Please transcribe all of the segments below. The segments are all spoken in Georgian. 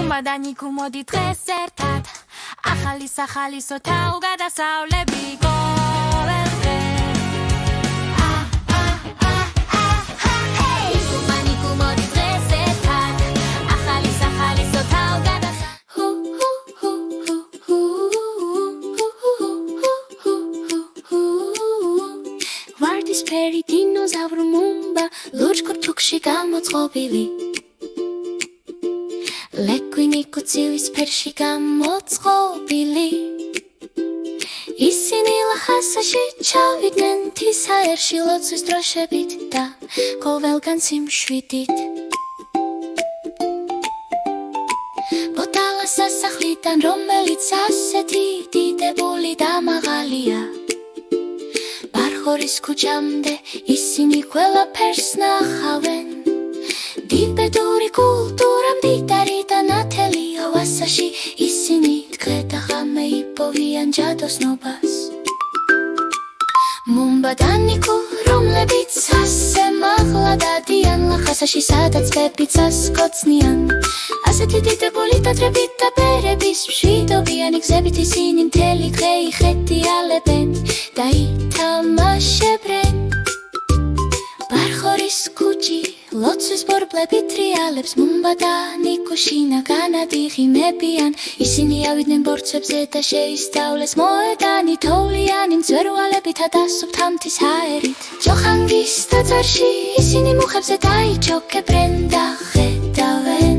მომადანიკუ მოდი დღეს ერთად ახალი სახალისოთა უგადასავლები ყოველდღე ნიკუ მოდი დღეს ერთად ახალი სახალისოთა ვარდისფერი დინოზავრო მუმბა ლურჯკურ თუქში გამოწყობილი ლეკვინიკო ცილის ფერში გამოწყობილი ისინი ლახასაში ჩავიდნენ თის აერში ლოცვის დროშებით და ყოველგან სიმშვიდით ბოტალა სასახლიდან რომელიც ასეთი დიდებული და მაღალია ბარხორის ქუჩამდე ისინი ყველაფერს ნახავენ დიბედური კულტურა მდიდარი და ნათელი ოვასაში ისინი დღე და ღამე იპოვიან ჯადოსნობას მუმბა და ნიკუ რომლებიც ასე მაღლა დადიან ლახასაში სადაც ბებიცას კოცნიან ასეთი დიდებული ტატრებით და ბერების მშვიდობიანი გზებით ისინი მთელი დღე იხედიალებენ და ითამაშებენ ბარხორის ქუჩი ლოცვის ბორბლები ტრიალებს მუმბა და ნიკუ შინაგანად იღიმებიან ისინი ავიდნენ ბორცვებზე და შეისწავლეს მოედანი თოვლიანი მწვერვალებით და სუფთამთის ჰაერით ჯოხანგის ტაძარში ისინი მუხებზე დაიჯოქებენ და ხედავენ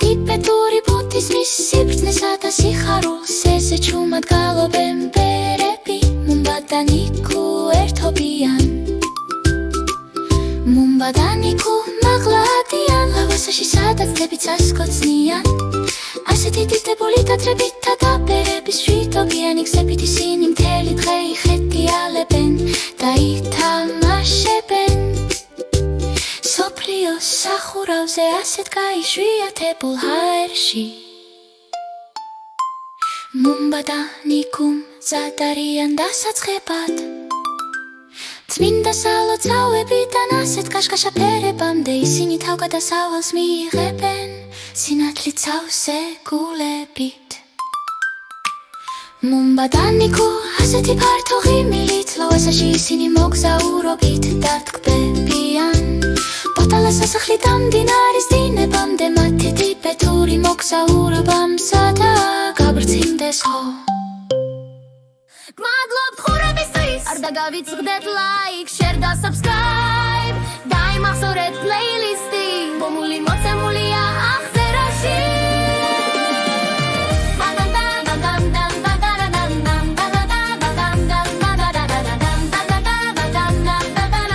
ტიბეტური ბუდიზმის სიბრძნესა და სიხარულს ესე ჩუმად გალობენ ბერები მუმბა და ნიკუ ერთობიან მუმბა და ნიკუ მაღლადიან ლავასაში სადაც დებიცას კოცნიან ასეთი დიდებული ტატრებით და ბერების მშვიდობიანი გზებით ისინი მთელი დღე იხედიალებენ და ითამაშებენ სოფლიოს სახურავზე ასეთ გაიშვიათებულ ჰაერში მუმბა და ნიკუ მზად არიან დასაწყებად წმინდა სალოცავებიდან ასეთ კაშკაშა ფერებამდე ისინი თავგადასავალს მიიღებენ სინათლით სავსე გულებით მუმბა და ნიკუ ასეთი ფართო ღიმილით ლავასაში ისინი მოგზაურობით დათქმებიან ბოტალა სასახლიდან მდინარის დინებამდე მათი ტიბეტური მოგზაურობა მზადაა გაბრწინდეს ხო გმადლობთ ხურებისთვის არ დაგავიწყდეთ ლაიქ, შერ და subscribe დაიმახსოვრეთ პლეილისტი ბომული